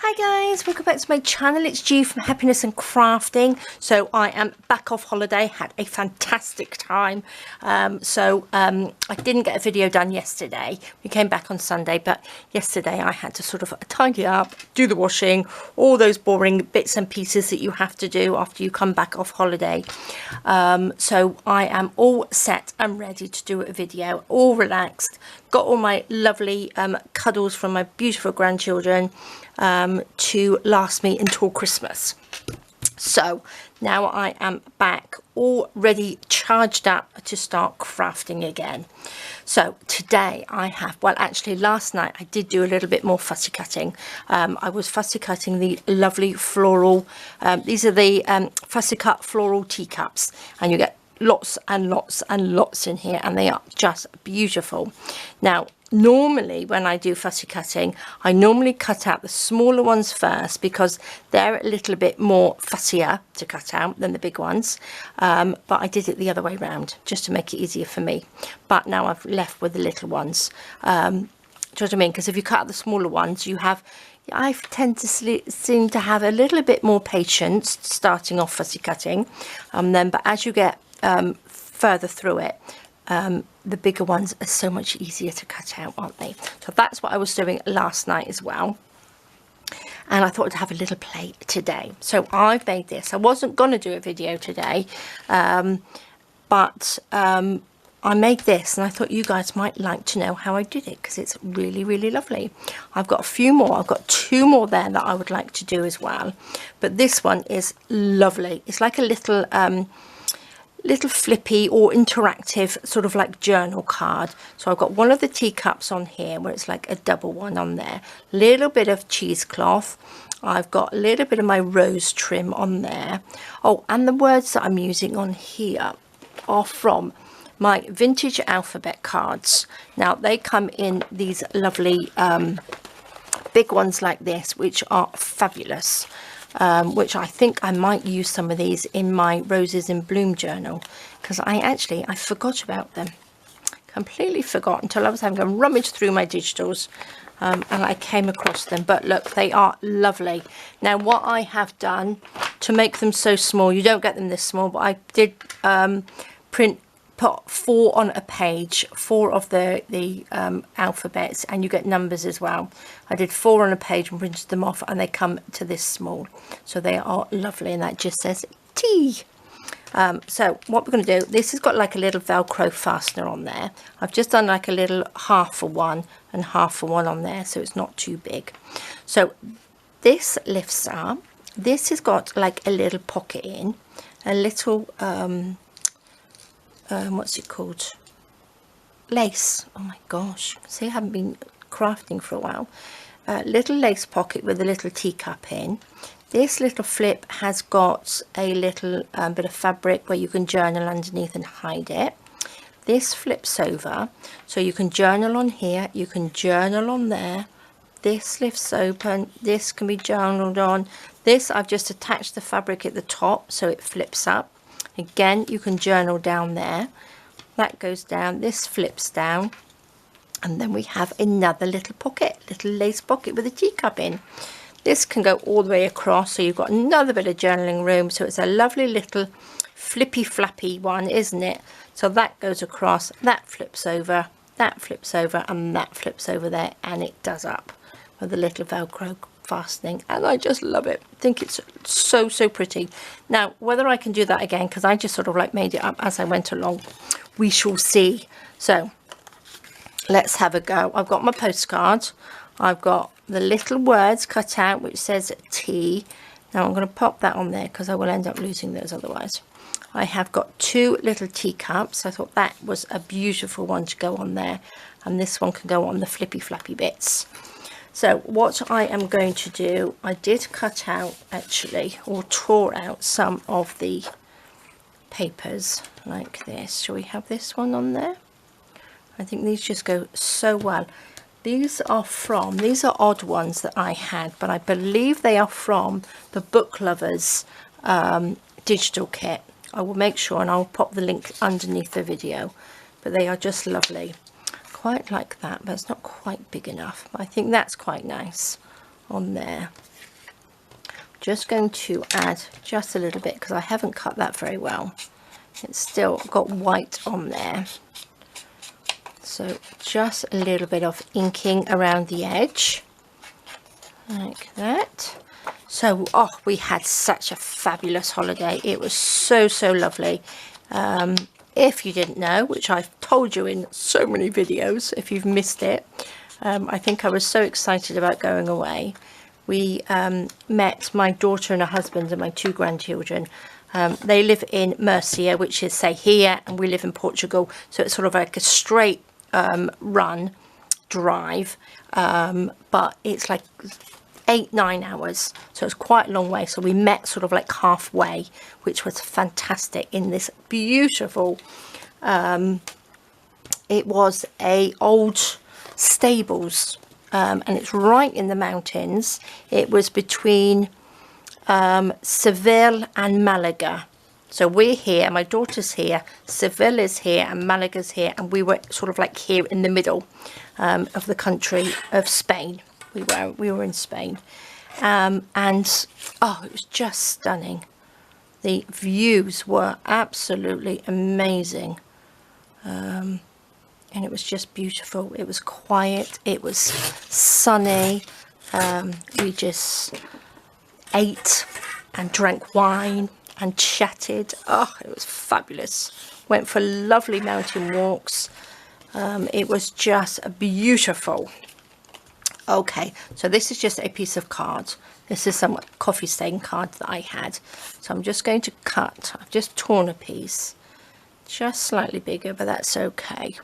Hi guys, welcome back to my channel. It's G from Happiness and Crafting. So I am back off holiday, had a fantastic time. I didn't get a video done yesterday. We came back on Sunday, but yesterday I had to sort of tidy up, do the washing, all those boring bits and pieces that you have to do after you come back off holiday. So I am all set and ready to do a video, all relaxed. Got all my lovely cuddles from my beautiful grandchildren to last me until Christmas. So now I am back, all ready, charged up to start crafting again. So today I have, well actually last night I did do a little bit more fussy cutting. I was fussy cutting the lovely floral, these are the Fussy Cut Floral Teacups, and you get lots and lots and lots in here, and they are just beautiful. Now normally when I do fussy cutting, I normally cut out the smaller ones first because they're a little bit more fussier to cut out than the big ones, but I did it the other way around just to make it easier for me. But now I've left with the little ones. Do you know what I mean? Because if you cut out the smaller ones, I tend to seem to have a little bit more patience starting off fussy cutting, but as you get further through it, the bigger ones are so much easier to cut out, aren't they? So that's what I was doing last night as well, and I thought I'd have a little play today. So I've made this. I wasn't going to do a video today, but I made this, and I thought you guys might like to know how I did it because it's really, really lovely. I've got a few more. I've got two more there that I would like to do as well, but this one is lovely. It's like a little flippy or interactive sort of like journal card. So I've got one of the teacups on here where it's like a double one on there, little bit of cheesecloth, I've got a little bit of my rose trim on there. Oh, and the words that I'm using on here are from my vintage alphabet cards. Now they come in these lovely big ones like this, which are fabulous. Which I think I might use some of these in my Roses in Bloom journal, because I forgot about them. Completely forgot until I was having a rummage through my digitals, and I came across them. But look, they are lovely. Now what I have done to make them so small, you don't get them this small, but I did put 4 on a page, 4 of the alphabets, and you get numbers as well. I did 4 on a page and printed them off, and they come to this small, so they are lovely, and that just says T. So what we're going to do, this has got like a little velcro fastener on there. I've just done like a little half for one and half for one on there, so it's not too big. So this lifts up. This has got like a little pocket in, a little what's it called, lace. Oh my gosh, see, I haven't been crafting for a while. Little lace pocket with a little teacup in. This little flip has got a little bit of fabric where you can journal underneath and hide it. This flips over, so you can journal on here, you can journal on there. This lifts open, this can be journaled on. This, I've just attached the fabric at the top so it flips up. Again, you can journal down there. That goes down, this flips down, and then we have another little pocket, little lace pocket with a teacup in. This can go all the way across, so you've got another bit of journaling room. So it's a lovely little flippy flappy one, isn't it? So that goes across, that flips over, that flips over, and that flips over there, and it does up with a little velcro fastening, and I just love it. I think it's so pretty. Now whether I can do that again, because I just sort of like made it up as I went along, we shall see. So let's have a go. I've got my postcard, I've got the little words cut out which says T. Now I'm going to pop that on there because I will end up losing those otherwise. I have got 2 little teacups. I thought that was a beautiful one to go on there, and this one can go on the flippy flappy bits. So what I am going to do, I did cut out actually, or tore out some of the papers like this. Shall we have this one on there? I think these just go so well. These are odd ones that I had, but I believe they are from the Book Lovers digital kit. I will make sure, and I'll pop the link underneath the video, but they are just lovely. Quite like that, but it's not quite big enough. I think that's quite nice on there. just going to add just a little bit because I haven't cut that very well. It's still got white on there. So just a little bit of inking around the edge, like that. So, oh, we had such a fabulous holiday. It was so, so lovely. If you didn't know, which I've told you in so many videos, if you've missed it, I think I was so excited about going away. We met my daughter and her husband and my 2 grandchildren. They live in Murcia, which is, say, here, and we live in Portugal. So it's sort of like a straight drive, but it's like 8-9 hours, so it's quite a long way. So we met sort of like halfway, which was fantastic in this beautiful it was a old stables, and it's right in the mountains. It was between Seville and Malaga. So we're here, my daughter's here, Seville is here, and Malaga's here, and we were sort of like here in the middle of the country of Spain. We were in Spain, and oh, it was just stunning. The views were absolutely amazing, and it was just beautiful. It was quiet, it was sunny. We just ate and drank wine and chatted. Oh, it was fabulous. Went for lovely mountain walks. It was just beautiful. Okay, so this is just a piece of card. This is some coffee stain card that I had. So I'm just going to cut. I've just torn a piece, just slightly bigger, but that's okay.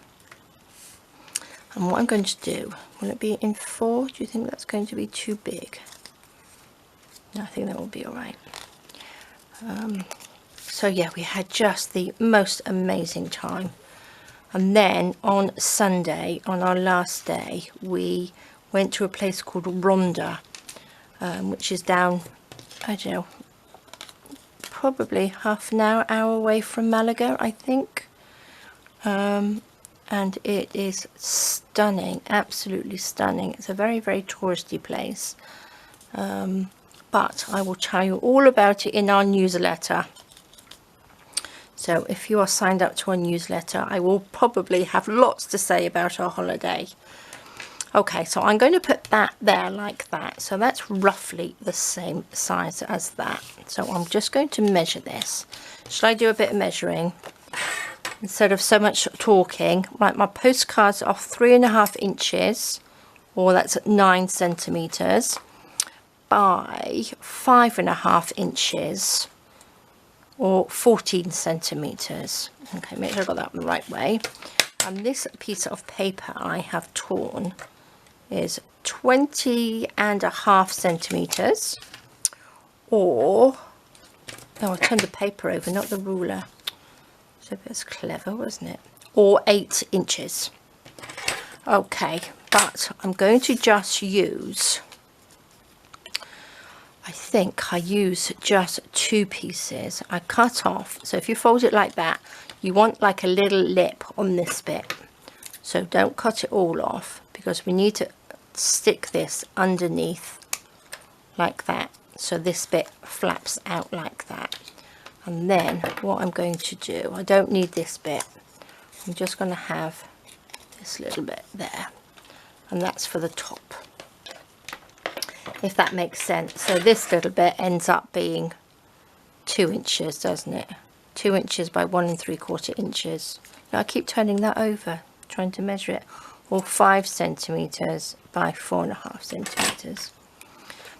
And what I'm going to do, will it be in 4? Do you think that's going to be too big? No, I think that will be all right. So yeah, we had just the most amazing time. And then on Sunday, on our last day, we went to a place called Ronda, which is down, I don't know, probably half an hour away from Malaga, I think. And it is stunning, absolutely stunning. It's a very, very touristy place. But I will tell you all about it in our newsletter. So if you are signed up to our newsletter, I will probably have lots to say about our holiday. Okay, so I'm going to put that there like that. So that's roughly the same size as that. So I'm just going to measure this. Should I do a bit of measuring instead of so much talking? Right, my postcards are 3.5 inches, or that's 9 centimeters, by 5.5 inches, or 14 centimeters. Okay, make sure I got that the right way. And this piece of paper I have torn is 20.5 centimeters, or, oh, I turned the paper over, not the ruler. So that's clever, wasn't it? Or 8 inches. Okay, but I'm going to just use, I think I use just 2 pieces. I cut off, so if you fold it like that, you want like a little lip on this bit. So don't cut it all off, because we need to stick this underneath like that. So this bit flaps out like that. And then what I'm going to do, I don't need this bit. I'm just going to have this little bit there. And that's for the top, if that makes sense. So this little bit ends up being 2 inches, doesn't it? 2 inches by 1 3/4 inches. Now I keep turning that over, trying to measure it. Or 5 centimeters by 4.5 centimeters.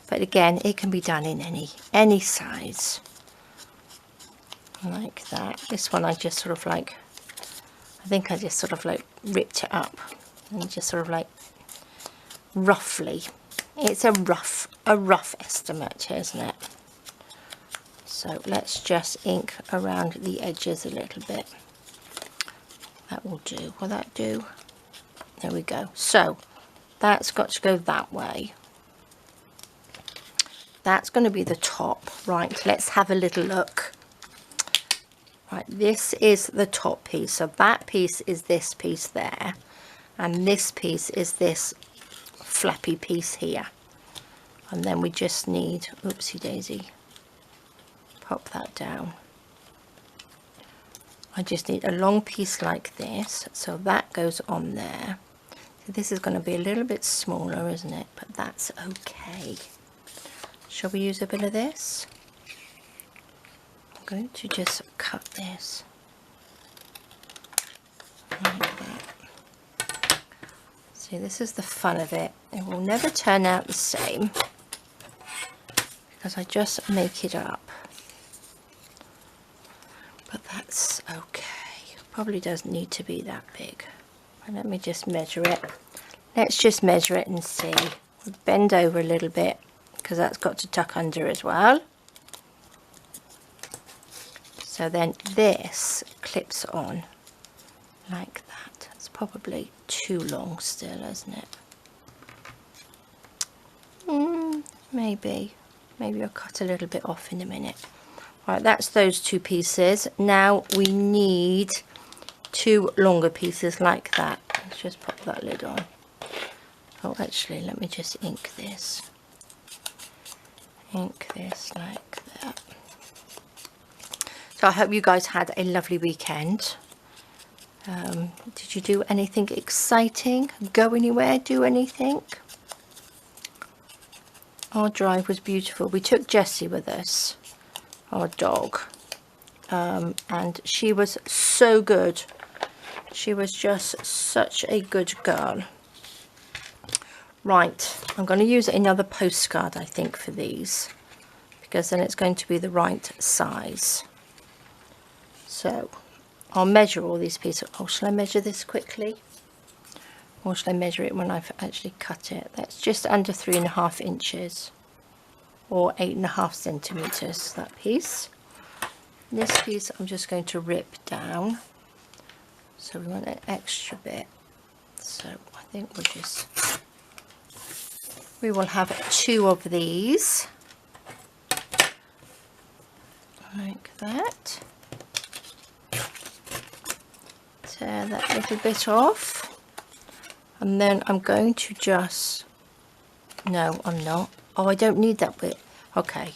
But again, it can be done in any size, like that. This one I just sort of like, I think I just sort of like ripped it up and just sort of like roughly. It's a rough estimate, isn't it? So let's just ink around the edges a little bit. That will do. Will that do? There we go. So that's got to go that way. That's going to be the top. Right, let's have a little look. Right, this is the top piece. So that piece is this piece there, and this piece is this flappy piece here. And then we just need, oopsie daisy, pop that down. I just need a long piece like this, so that goes on there. So this is going to be a little bit smaller, isn't it? But that's okay. Shall we use a bit of this? I'm going to just cut this like that. See, this is the fun of it. It will never turn out the same because I just make it up. But that's okay. Probably doesn't need to be that big. But let me just measure it. Let's just measure it and see. We'll bend over a little bit because that's got to tuck under as well. So then this clips on like that. It's probably too long still, isn't it? Maybe I'll cut a little bit off in a minute. Right, that's those two pieces. Now we need two longer pieces like that. Let's just pop that lid on. Oh, actually, let me just ink this. Ink this like that. So I hope you guys had a lovely weekend. Did you do anything exciting? Go anywhere? Do anything? Our drive was beautiful. We took Jessie with us, our dog, and she was so good. She was just such a good girl. Right, I'm going to use another postcard, I think, for these, because then it's going to be the right size. So I'll measure all these pieces. Oh, shall I measure this quickly? Or shall I measure it when I've actually cut it? That's just under 3.5 inches or 8.5 centimeters, that piece. This piece I'm just going to rip down. So we want an extra bit. So I think we will have 2 of these. Like that. Tear that little bit off. And then I'm going to just, no, I'm not. Oh, I don't need that bit. Okay,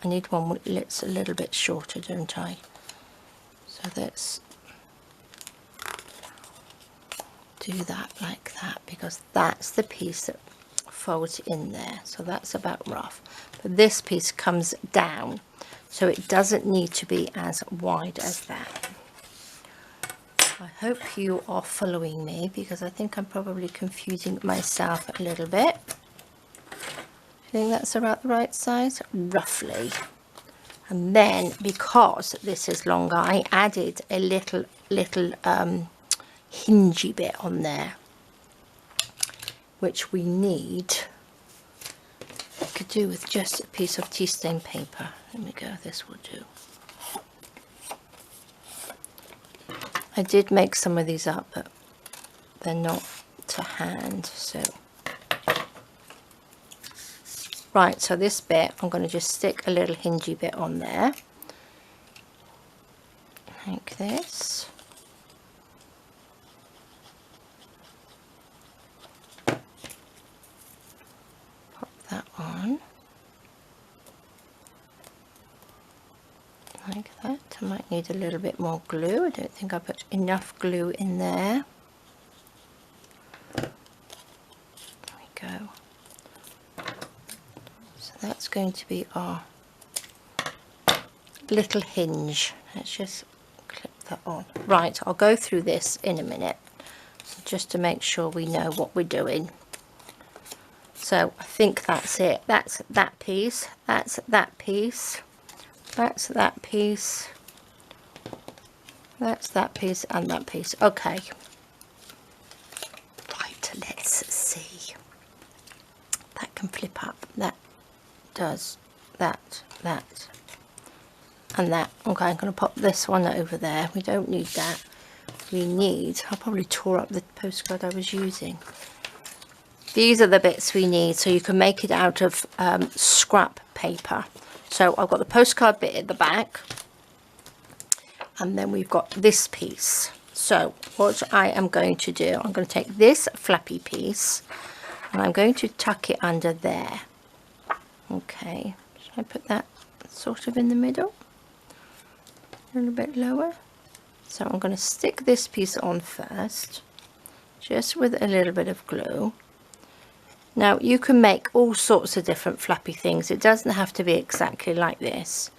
I need one that's a little bit shorter, don't I? So let's do that like that, because that's the piece that folds in there. So that's about rough. But this piece comes down, so it doesn't need to be as wide as that. I hope you are following me, because I think I'm probably confusing myself a little bit. I think that's about the right size, roughly. And then, because this is longer, I added a little hingy bit on there, which we need. I could do with just a piece of tea stain paper. There we go, this will do. I did make some of these up, but they're not to hand, so. Right, so this bit, I'm going to just stick a little hingy bit on there. Like this. Pop that on. Like that. I might need a little bit more glue. I don't think I put enough glue in there. There we go. So that's going to be our little hinge. Let's just clip that on. Right, I'll go through this in a minute just to make sure we know what we're doing. So I think that's it. That's that piece. That's that piece. That's that piece. That's that piece and that piece. Okay. Right, let's see. That can flip up. That does that, and that. Okay, I'm going to pop this one over there. We don't need that. We need, I probably tore up the postcard I was using. These are the bits we need, so you can make it out of scrap paper. So I've got the postcard bit at the back, and then we've got this piece. So what I am going to do, I'm going to take this flappy piece and I'm going to tuck it under there. Okay, should I put that sort of in the middle? A little bit lower. So I'm going to stick this piece on first, just with a little bit of glue. Now you can make all sorts of different flappy things. It doesn't have to be exactly like this.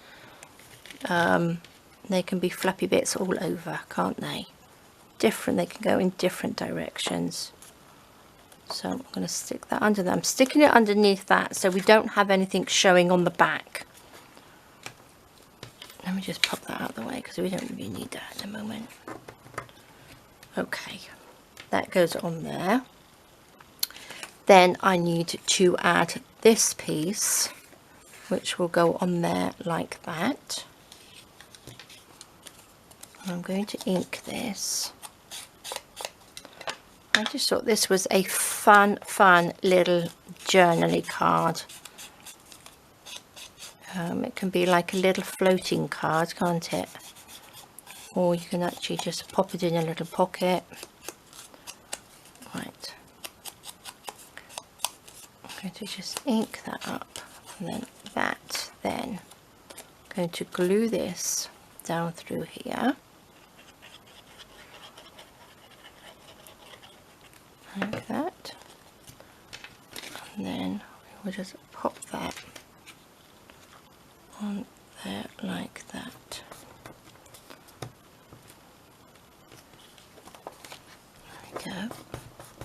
They can be flappy bits all over, can't they? Different, they can go in different directions. So I'm going to stick that under there. I'm sticking it underneath that so we don't have anything showing on the back. Let me just pop that out of the way because we don't really need that at the moment. Okay, that goes on there. Then I need to add this piece, which will go on there like that. I'm going to ink this. I just thought this was a fun little journaly card. It can be like a little floating card, can't it? Or you can actually just pop it in a little pocket. Right. I'm going to just ink that up, and then that. Then I'm going to glue this down through here. Like that. And then we'll just pop that on there like that. There we go.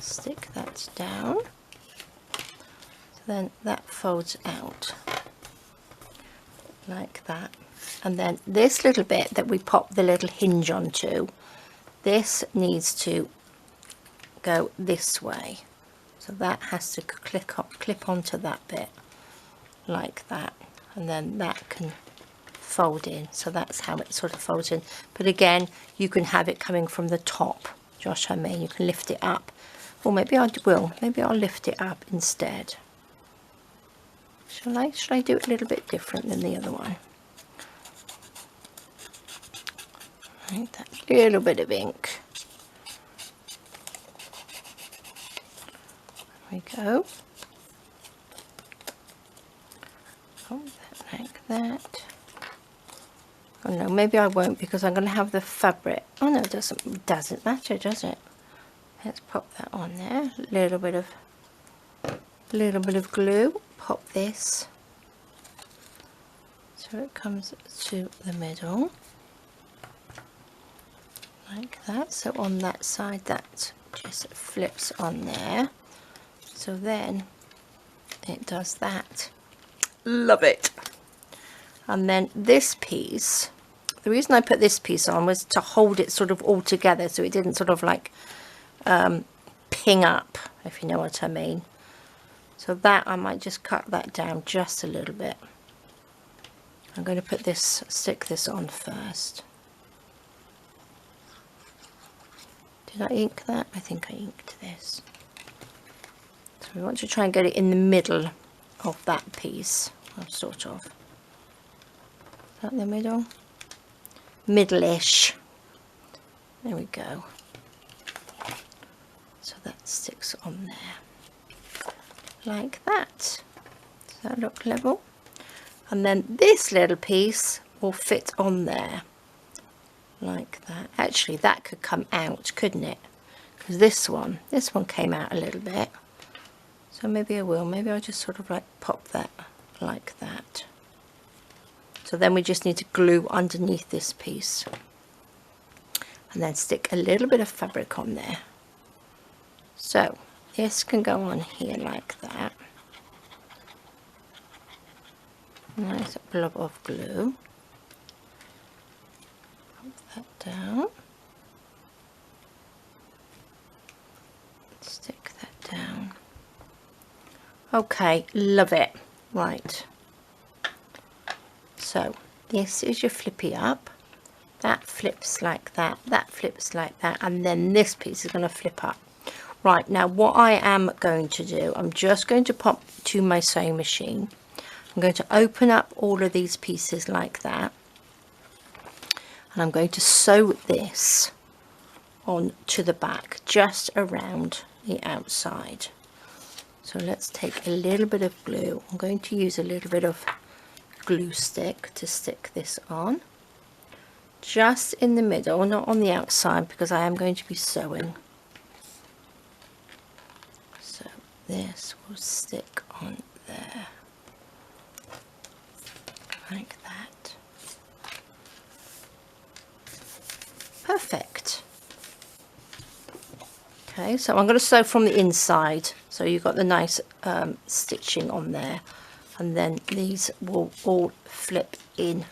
Stick that down. So then that folds out like that. And then this little bit that we pop the little hinge onto, this needs to go this way. So that has to clip onto that bit like that. And then that can fold in. So that's how it sort of folds in. But again, you can have it coming from the top. Josh, I mean, you can lift it up. Or maybe I will. Maybe I'll lift it up instead. Shall I? Shall I do it a little bit different than the other one? Right, that little bit of ink. There we go. Oh, that like that. Oh no, maybe I won't because I'm going to have the fabric. Oh no, it doesn't matter, does it? Let's pop that on there. Little bit of glue. Pop this so it comes to the middle like that. So on that side, that just flips on there. So then it does that. Love it. And then this piece, the reason I put this piece on was to hold it sort of all together so it didn't sort of like ping up, if you know what I mean. So that I might just cut that down just a little bit. I'm going to stick this on first. Did I ink that? I think I inked this. So we want to try and get it in the middle of that piece, sort of. Is that the middle? Middle-ish. There we go. So that sticks on there. Like that. Does that look level? And then this little piece will fit on there. Like that. Actually, that could come out, couldn't it? Because this one came out a little bit. So maybe I will. Maybe I'll just sort of like pop that like that. So then we just need to glue underneath this piece. And then stick a little bit of fabric on there. So this can go on here like that. Nice blob of glue. Pop that down. Stick that down. Okay, love it. Right. So this is your flippy up. That flips like that. That flips like that. And then this piece is going to flip up. Right, now what I am going to do, I'm just going to pop to my sewing machine. I'm going to open up all of these pieces like that. And I'm going to sew this on to the back, just around the outside. So let's take a little bit of glue. I'm going to use a little bit of glue stick to stick this on. Just in the middle, not on the outside, because I am going to be sewing. So this will stick on there. Like that. Perfect. Okay, so I'm going to sew from the inside, so you've got the nice stitching on there, and then these will all flip in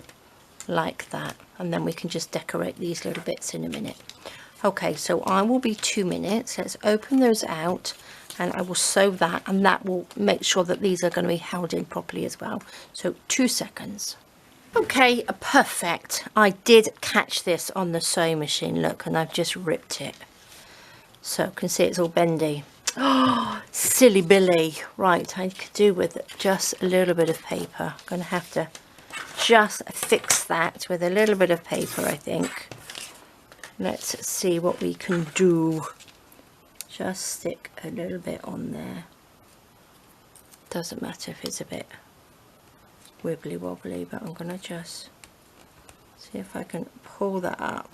like that, and then we can just decorate these little bits in a minute. Okay, so I will be 2 minutes. Let's open those out, and I will sew that, and that will make sure that these are going to be held in properly as well. So 2 seconds. Okay, perfect. I did catch this on the sewing machine, look, and I've just ripped it. So you can see it's all bendy. Oh, silly Billy. Right, I could do with just a little bit of paper. I'm going to have to just fix that with a little bit of paper, I think. Let's see what we can do. Just stick a little bit on there. Doesn't matter if it's a bit wibbly wobbly, but I'm going to just see if I can pull that up.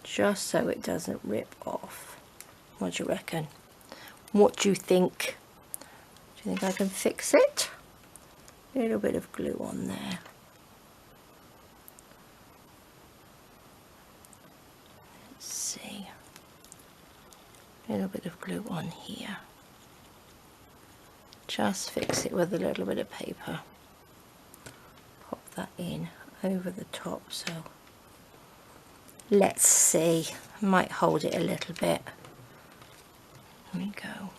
Just so it doesn't rip off. What do you reckon? What do you think? Do you think I can fix it? A little bit of glue on there. Let's see. A little bit of glue on here. Just fix it with a little bit of paper. Pop that in over the top, so let's see. I might hold it a little bit. There we go.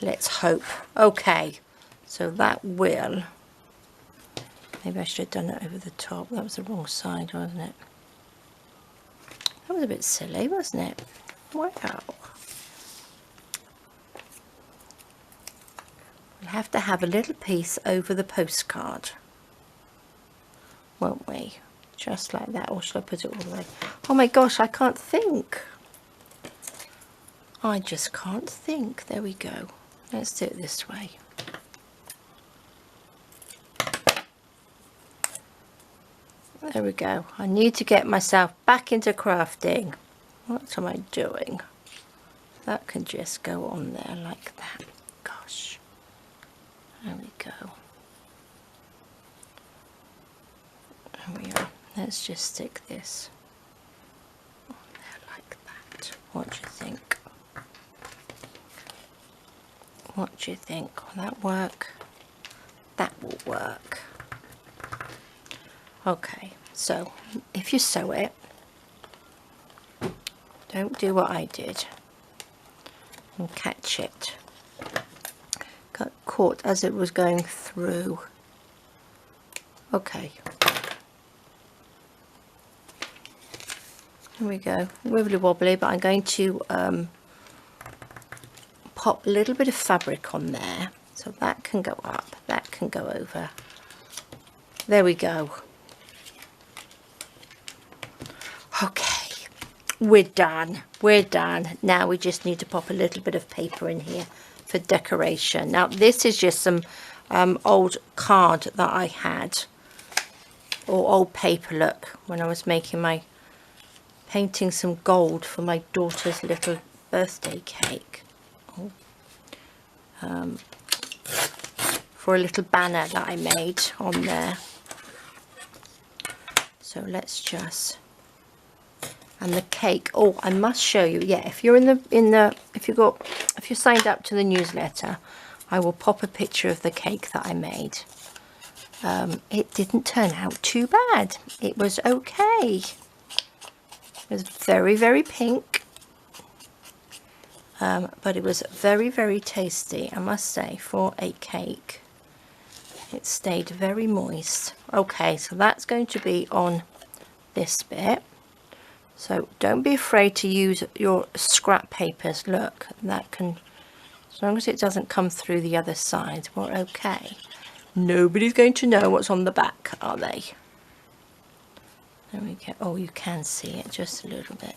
Let's hope. Okay, so that will, maybe I should have done it over the top. That was the wrong side, wasn't it? That was a bit silly, wasn't it? Wow. We'll have to have a little piece over the postcard, won't we? Just like that. Or should I put it all the way? Oh my gosh, I can't think. I just can't think. There we go. Let's do it this way. There we go. I need to get myself back into crafting. What am I doing? That can just go on there like that. Gosh. There we go. There we are. Let's just stick this on there like that. What do you think? What do you think? Will that work? That will work. Okay, so if you sew it, don't do what I did and catch it. Got caught as it was going through. Okay. Here we go. Wibbly wobbly, but I'm going to pop a little bit of fabric on there, so that can go up, that can go over. There we go. Okay, we're done. We're done. Now we just need to pop a little bit of paper in here for decoration. Now this is just some old card that I had, or old paper, look, when I was making my, painting some gold for my daughter's little birthday cake. For a little banner that I made on there. So let's just, and the cake, oh, I must show you, yeah, if you're if you're signed up to the newsletter, I will pop a picture of the cake that I made. It didn't turn out too bad. It was okay. It was very, very pink. But it was very, very tasty, I must say, for a cake. It stayed very moist. Okay, so that's going to be on this bit. So don't be afraid to use your scrap papers. Look, that can, as long as it doesn't come through the other side, we're okay. Nobody's going to know what's on the back, are they? There we go. Oh, you can see it just a little bit.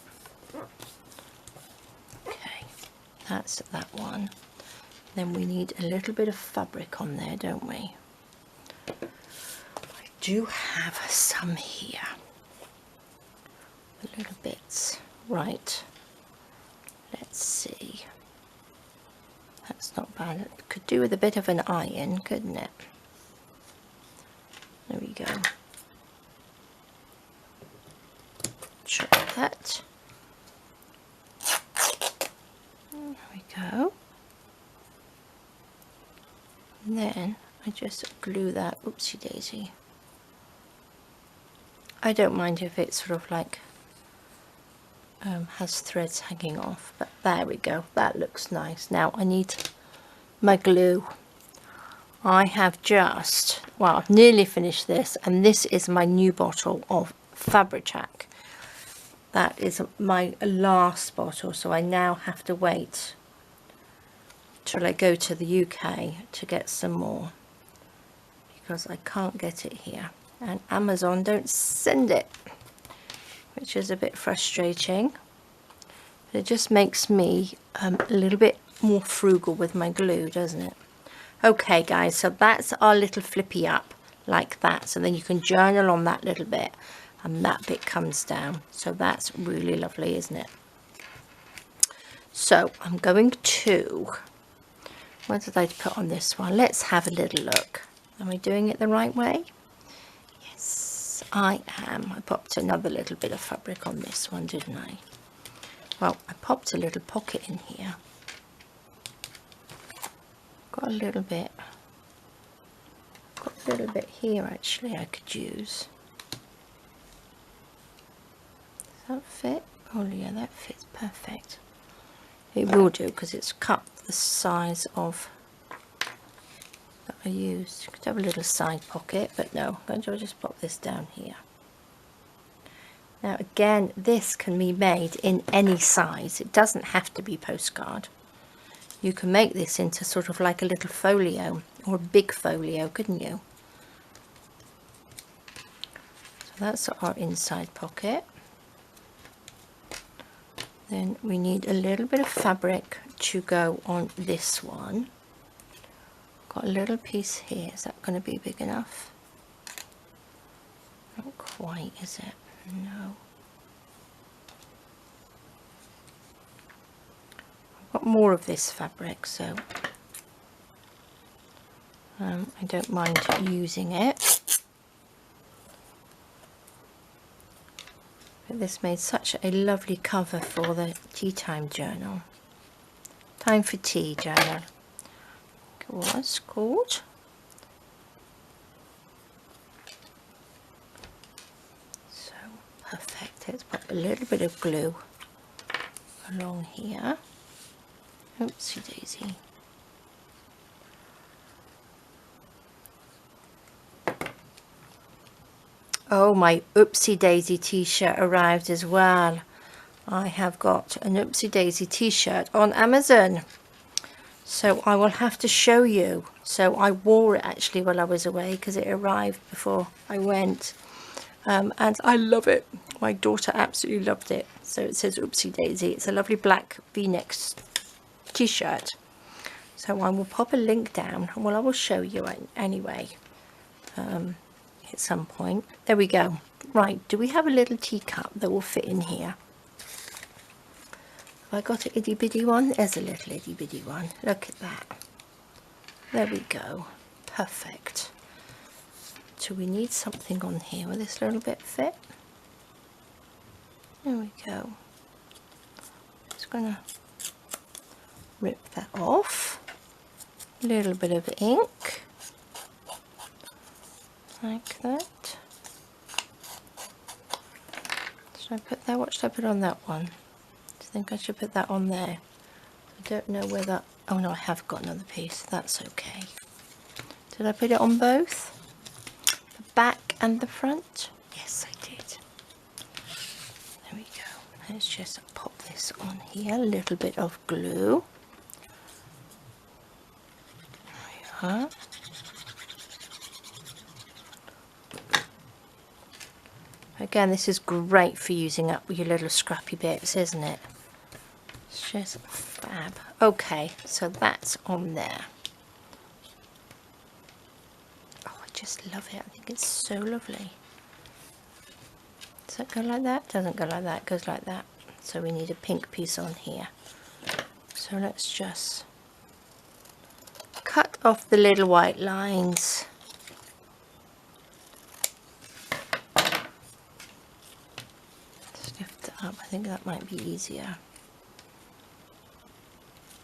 Okay. That's that one. Then we need a little bit of fabric on there, don't we? I do have some here. A little bits. Right. Let's see. That's not bad. It could do with a bit of an iron, couldn't it? There we go. Try that. There we go. And then I just glue that. Oopsie daisy. I don't mind if it's sort of like has threads hanging off, but there we go. That looks nice. Now I need my glue. I have just, well, I've nearly finished this, and this is my new bottle of Fabric. That is my last bottle, so I now have to wait till I go to the UK to get some more, because I can't get it here, and Amazon don't send it, which is a bit frustrating. But it just makes me a little bit more frugal with my glue, doesn't it? Okay guys, so that's our little flippy up like that, so then you can journal on that little bit and that bit comes down. So that's really lovely, isn't it? So I'm going to, what did I put on this one? Let's have a little look. Am I doing it the right way? Yes, I am. I popped another little bit of fabric on this one, didn't I? Well, I popped a little pocket in here. Got a little bit here actually I could use. Does that fit? Oh yeah, that fits perfect. It will do because it's cut the size of that I used. Could have a little side pocket, but no, I'm going to just pop this down here. Now again, this can be made in any size. It doesn't have to be postcard. You can make this into sort of like a little folio or a big folio, couldn't you? So that's our inside pocket. Then we need a little bit of fabric to go on this one. Got a little piece here. Is that going to be big enough? Not quite, is it? No. Got more of this fabric, so I don't mind using it. But this made such a lovely cover for the tea time journal. Time for tea journal. It was called. So perfect. Let's put a little bit of glue along here. Oopsie daisy. Oh, my Oopsie Daisy t-shirt arrived as well. I have got an Oopsie Daisy t-shirt on Amazon. So I will have to show you. So I wore it actually while I was away because it arrived before I went. And I love it. My daughter absolutely loved it. So it says Oopsie Daisy. It's a lovely black v-neck t-shirt. So I will pop a link down. Well, I will show you anyway. At some point. There we go. Right, do we have a little teacup that will fit in here? Have I got an itty bitty one? There's a little itty bitty one. Look at that. There we go. Perfect. So we need something on here. Will this little bit fit? There we go. Just gonna rip that off. A little bit of ink. Like that. Should I put that? What should I put on that one? Do you think I should put that on there? I don't know whether... Oh no, I have got another piece. That's okay. Did I put it on both? The back and the front? Yes, I did. There we go. Let's just pop this on here. A little bit of glue. There we are. Again, this is great for using up your little scrappy bits, isn't it? It's just fab. Okay, so that's on there. Oh, I just love it. I think it's so lovely. Does that go like that? Doesn't go like that, it goes like that. So we need a pink piece on here. So let's just cut off the little white lines. Just lift it up. I think that might be easier.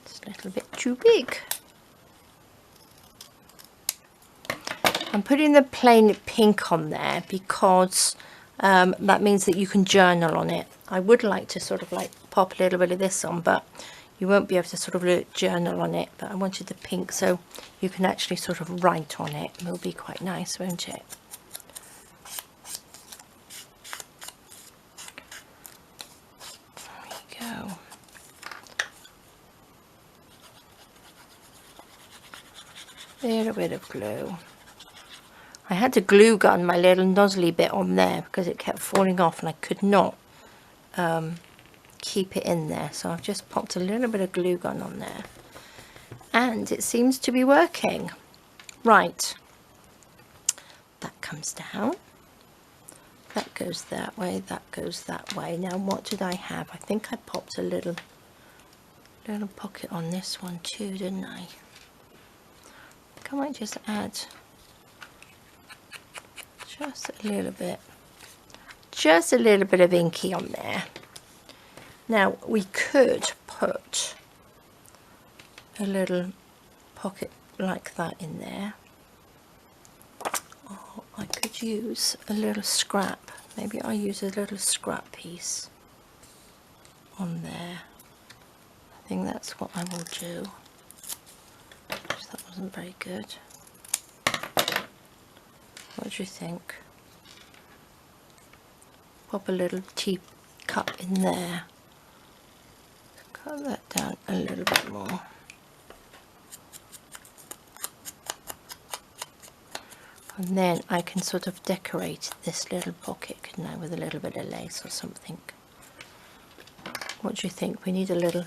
It's a little bit too big. I'm putting the plain pink on there because that means that you can journal on it. I would like to sort of like pop a little bit of this on, but you won't be able to sort of journal on it. But I wanted the pink so you can actually sort of write on it. It will be quite nice, won't it? There we go. Little bit of glue. I had to glue gun my little nozzly bit on there because it kept falling off and I could not keep it in there. So I've just popped a little bit of glue gun on there. And it seems to be working. Right. That comes down. That goes that way. That goes that way. Now what did I have? I think I popped a little pocket on this one too, didn't I? I might just add just a little bit of inky on there. Now we could put a little pocket like that in there, or I could use a little scrap. Maybe I'll use a little scrap piece on there. I think that's what I will do. That wasn't very good. What do you think? Pop a little teacup in there. Cut that down a little bit more. And then I can sort of decorate this little pocket, couldn't I, with a little bit of lace or something. What do you think? We need a little,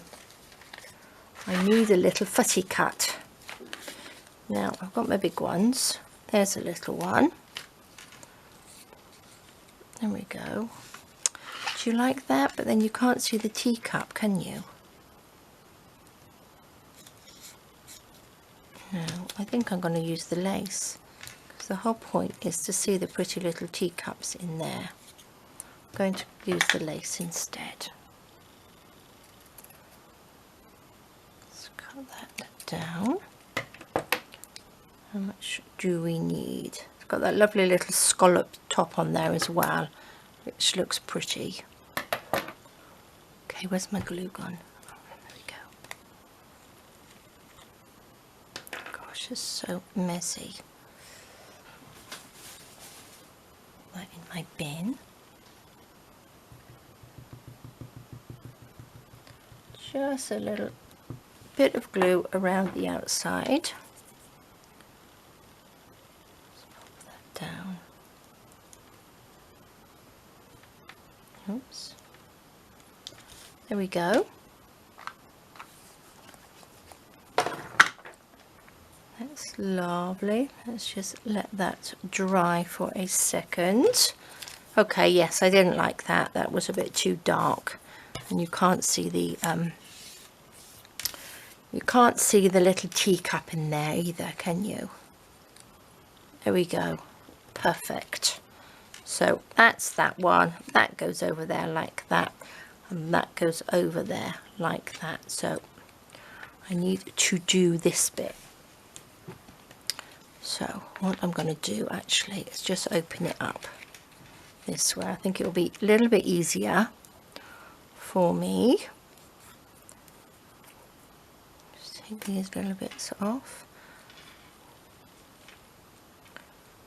I need a little fussy cut. Now I've got my big ones. There's a little one. There we go. Do you like that? But then you can't see the teacup, can you? No, I think I'm going to use the lace. Because the whole point is to see the pretty little teacups in there. I'm going to use the lace instead. Let's cut that down. How much do we need? It's got that lovely little scallop top on there as well, which looks pretty. Okay, where's my glue gun? Oh, there we go. Gosh, it's so messy. That in my bin. Just a little bit of glue around the outside. Down. Oops. There we go. That's lovely. Let's just let that dry for a second. Okay, yes, I didn't like that. That was a bit too dark, and you can't see the little teacup in there either, can you? There we go. Perfect. So that's that one. That goes over there like that, and that goes over there like that. So I need to do this bit. So what I'm going to do actually is just open it up this way. I think it will be a little bit easier for me. Just take these little bits off.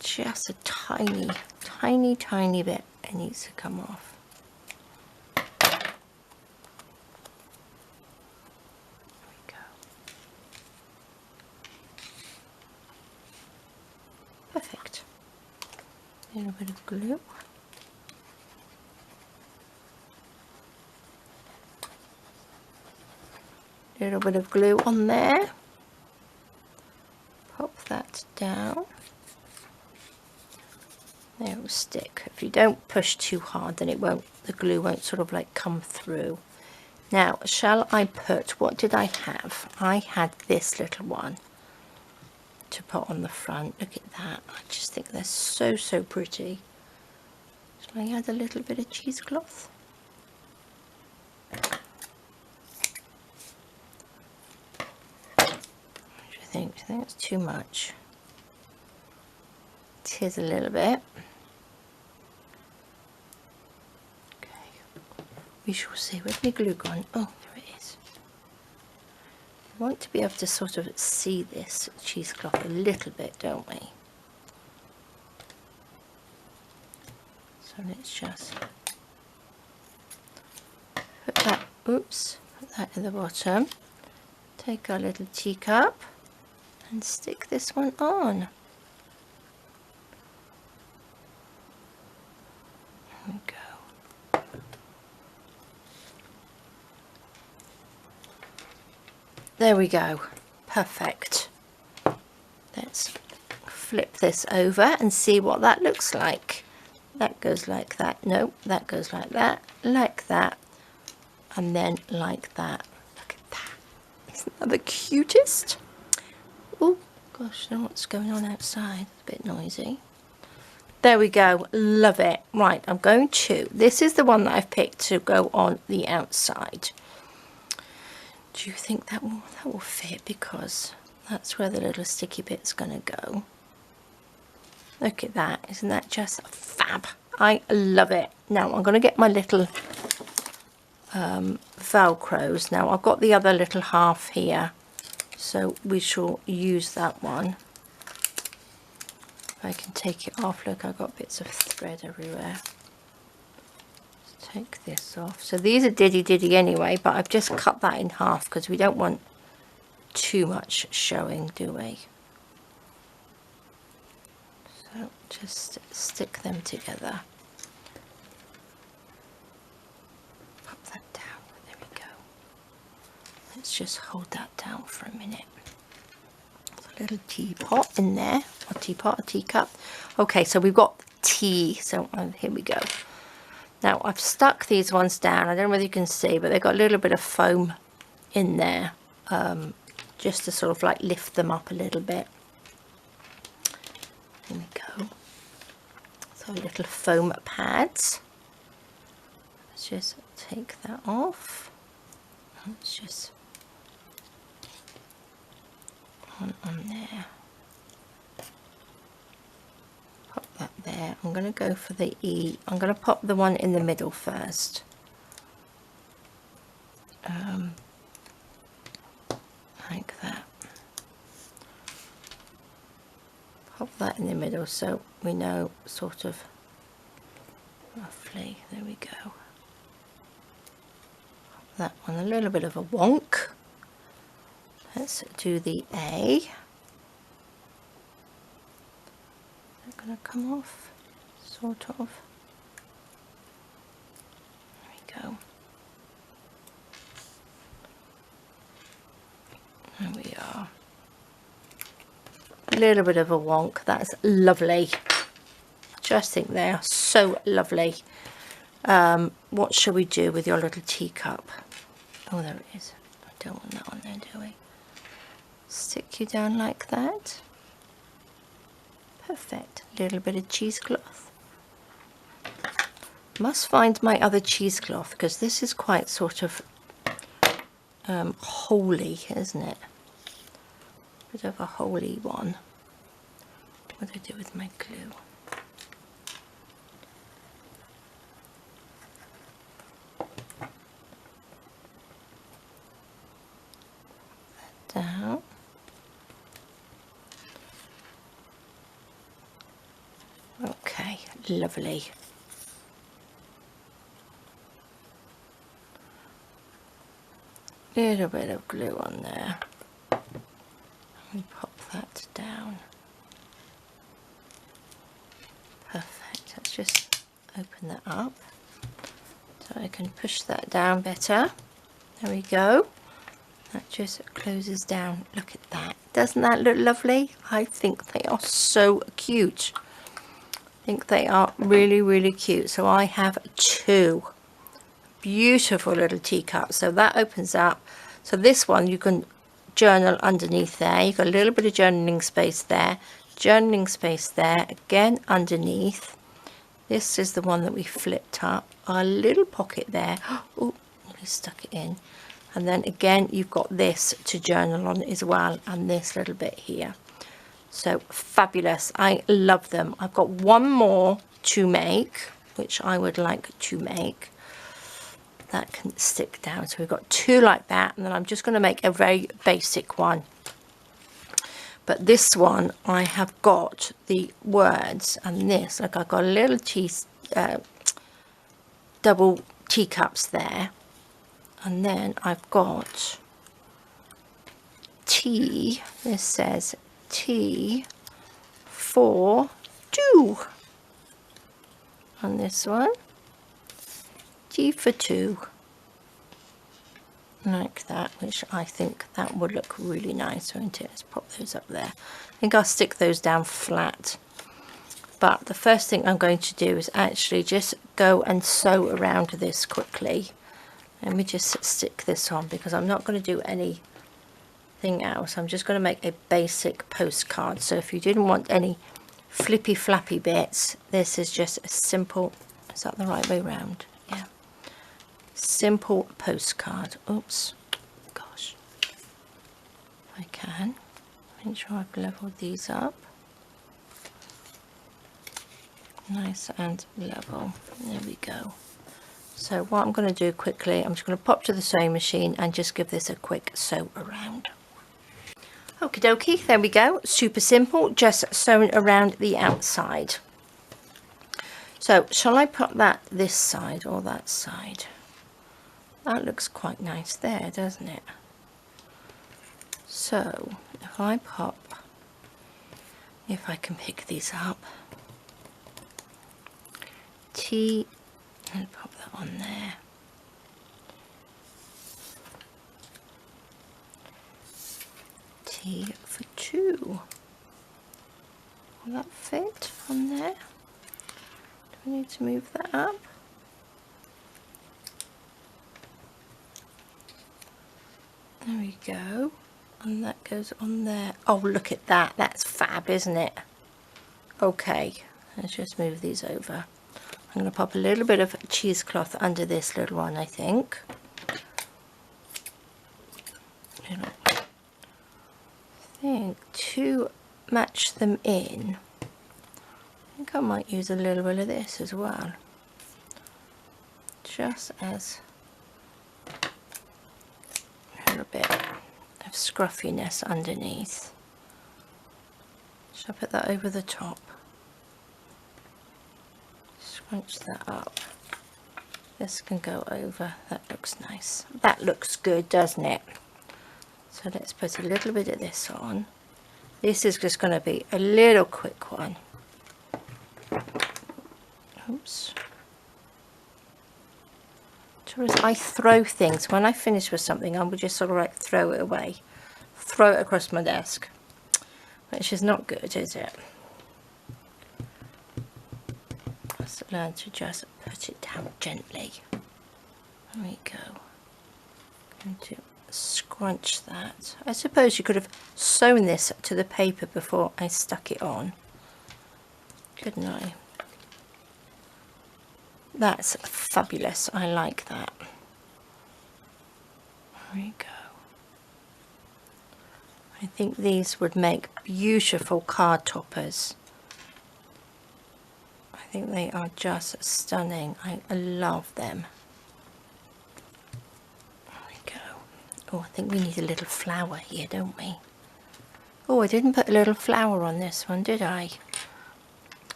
Just a tiny bit it needs to come off. There we go. Perfect. A little bit of glue. A little bit of glue on there. Pop that down. There, it will stick. If you don't push too hard, then it won't, the glue won't sort of like come through. Now, shall I put, what did I have? I had this little one to put on the front. Look at that. I just think they're so, so pretty. Shall I add a little bit of cheesecloth? What do you think? Do you think it's too much? It is a little bit. We shall see. Where's my glue gone? Oh, there it is. We want to be able to sort of see this cheesecloth a little bit, don't we? So let's just put that, oops, put that in the bottom. Take our little teacup and stick this one on. There we go. There we go, perfect. Let's flip this over and see what that looks like. That goes like that, no, that goes like that, and then like that. Look at that, isn't that the cutest? Oh gosh, I don't know what's going on outside, it's a bit noisy. There we go, love it. Right, I'm going to, this is the one that I've picked to go on the outside. Do you think that will fit? Because that's where the little sticky bit's going to go. Look at that. Isn't that just fab? I love it. Now I'm going to get my little Velcros. Now I've got the other little half here, so we shall use that one. If I can take it off. Look, I've got bits of thread everywhere. Take this off. So these are diddy anyway, but I've just cut that in half because we don't want too much showing, do we? So just stick them together. Pop that down. There we go. Let's just hold that down for a minute. There's a little teapot in there. A teapot, a teacup. Okay, so we've got tea. So here we go. Now I've stuck these ones down. I don't know whether you can see, but they've got a little bit of foam in there, just to sort of like lift them up a little bit. There we go. So little foam pads. Let's just take that off. Let's just on there. Pop that there. I'm going to go for the E. I'm going to pop the one in the middle first. Like that. Pop that in the middle so we know sort of roughly. There we go. Pop that one a little bit of a wonk. Let's do the A. Gonna come off, sort of. There we go. There we are. A little bit of a wonk. That's lovely. Just think they are so lovely. What shall we do with your little teacup? Oh, there it is. I don't want that on there, do we? Stick you down like that. Perfect. A little bit of cheesecloth. Must find my other cheesecloth because this is quite sort of holy, isn't it? Bit of a holy one. What do I do with my glue? Put that down. Okay, lovely. Little bit of glue on there. And pop that down. Perfect. Let's just open that up so I can push that down better. There we go. That just closes down. Look at that. Doesn't that look lovely? I think they are so cute. I think they are really, really cute. So I have 2 beautiful little teacups. So that opens up. So this one you can journal underneath there. You've got a little bit of journaling space there. Journaling space there. Again underneath. This is the one that we flipped up. A little pocket there. Oh, nearly stuck it in. And then again, you've got this to journal on as well, and this little bit here. So fabulous. I love them. I've got one more to make, which I would like to make. That can stick down. So we've got 2 like that, and then I'm just going to make a very basic one. But this one, I have got the words, and this, like I've got a little double teacups there. And then I've got T, this says T for 2 on this one, T for 2, like that, which I think that would look really nice, won't it? Let's pop those up there. I think I'll stick those down flat. But the first thing I'm going to do is actually just go and sew around this quickly. Let me just stick this on because I'm not going to do anything else. I'm just going to make a basic postcard. So if you didn't want any flippy flappy bits, this is just a simple, is that the right way round? Yeah. Simple postcard. Oops. Gosh. If I can. Make sure I've leveled these up. Nice and level. There we go. So what I'm going to do quickly, I'm just going to pop to the sewing machine and just give this a quick sew around. Okie dokie, there we go. Super simple, just sewing around the outside. So shall I put that this side or that side? That looks quite nice there, doesn't it? So if I pop, if I can pick these up, T, and pop that on there. T for 2. Will that fit on there? Do I need to move that up? There we go. And that goes on there. Oh, look at that. That's fab, isn't it? Okay, let's just move these over. I'm going to pop a little bit of cheesecloth under this little one, I think. I think to match them in, I think I might use a little bit of this as well. Just as a little bit of scruffiness underneath. Should I put that over the top? Scrunch that up. This can go over. That looks nice. That looks good, doesn't it? So let's put a little bit of this on. This is just going to be a little quick one. Oops. So as I throw things, when I finish with something, I would just sort of like throw it away. Throw it across my desk. Which is not good, is it? Let's learn to just put it down gently. There we go. I'm going to scrunch that. I suppose you could have sewn this to the paper before I stuck it on, couldn't I? That's fabulous. I like that. There we go. I think these would make beautiful card toppers. I think they are just stunning. I love them. There we go. Oh, I think we need a little flower here, don't we? Oh, I didn't put a little flower on this one, did I?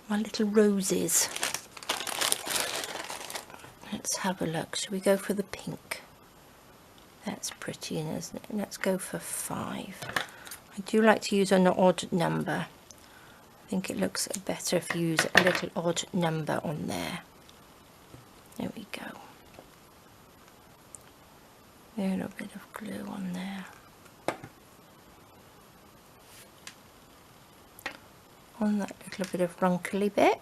My little roses. Let's have a look. Should we go for the pink? That's pretty, isn't it? Let's go for 5. I do like to use an odd number. I think it looks better if you use a little odd number on there. There we go. A little bit of glue on there. On that little bit of wrinkly bit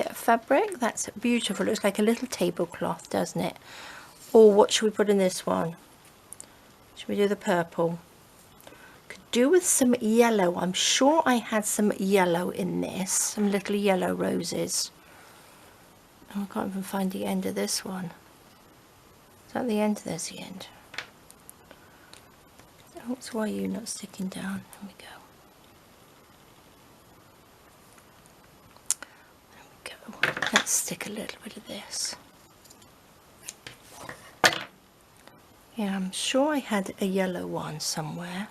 of fabric. That's beautiful. Looks like a little tablecloth, doesn't it? Or what should we put in this one? Should we do the purple? Could do with some yellow. I'm sure I had some yellow in this, some little yellow roses. Oh, I can't even find the end of this one. Is that the end? There's the end. Oh, so why are you not sticking down? There we go. Let's stick a little bit of this. Yeah, I'm sure I had a yellow one somewhere.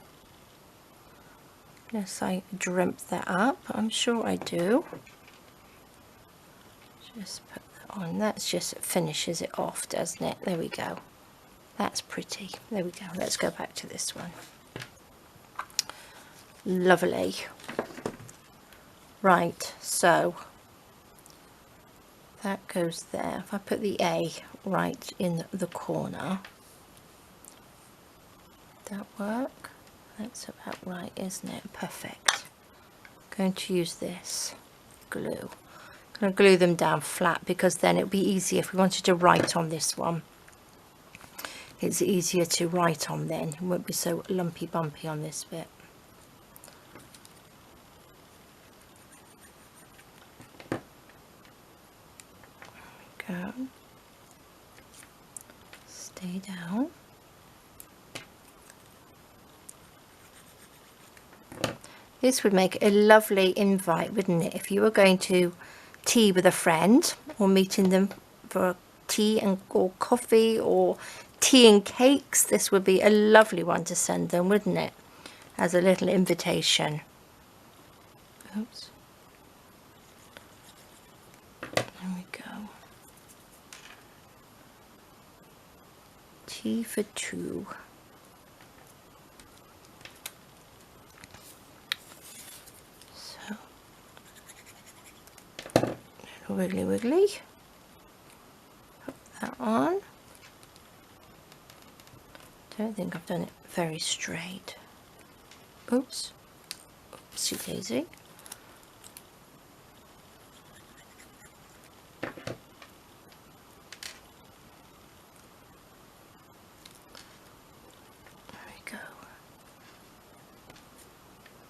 Yes, I dreamt that up. I'm sure I do. Just put that on. That's just finishes it off, doesn't it? There we go. That's pretty. There we go. Let's go back to this one. Lovely. Right, so that goes there. If I put the A right in the corner, that work? That's about right, isn't it? Perfect. Going to use this glue. I'm going to glue them down flat because then it'll be easier if we wanted to write on this one. It's easier to write on then. It won't be so lumpy bumpy on this bit. Go. Stay down. This would make a lovely invite, wouldn't it, if you were going to tea with a friend or meeting them for tea and or coffee or tea and cakes. This would be a lovely one to send them, wouldn't it, as a little invitation. Oops. There we go. Tea for two. So, little wiggly wiggly. Put that on. Don't think I've done it very straight. Oops. Oopsie daisy.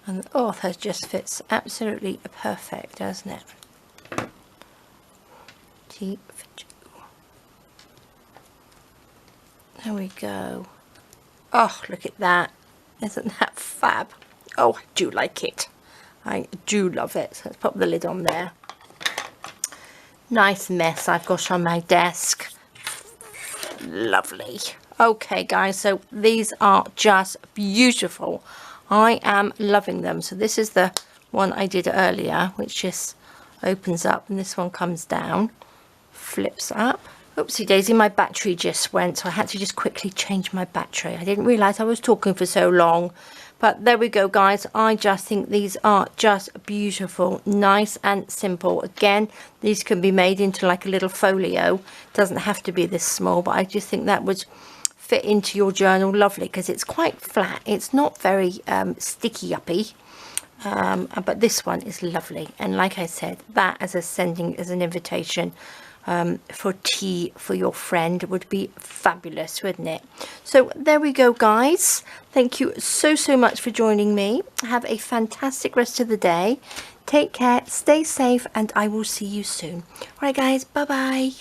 And oh, that just fits absolutely perfect, doesn't it? Tea for two. There we go. Oh, look at that. Isn't that fab? Oh, I do like it. I do love it. So let's pop the lid on there. Nice mess I've got on my desk. Lovely. Okay, guys, so these are just beautiful. I am loving them. So this is the one I did earlier, which just opens up, and this one comes down, flips up. Oopsie daisy, my battery just went, so I had to just quickly change my battery. I didn't realize I was talking for so long, but there we go, guys. I just think these are just beautiful, nice and simple. Again, these can be made into like a little folio. Doesn't have to be this small, but I just think that would fit into your journal lovely because it's quite flat. It's not very sticky uppy, but this one is lovely. And like I said, that as a sending as an invitation for tea for your friend would be fabulous, wouldn't it? So there we go, guys. Thank you so much for joining me. Have a fantastic rest of the day. Take care, stay safe, and I will see you soon. All right, guys, bye bye.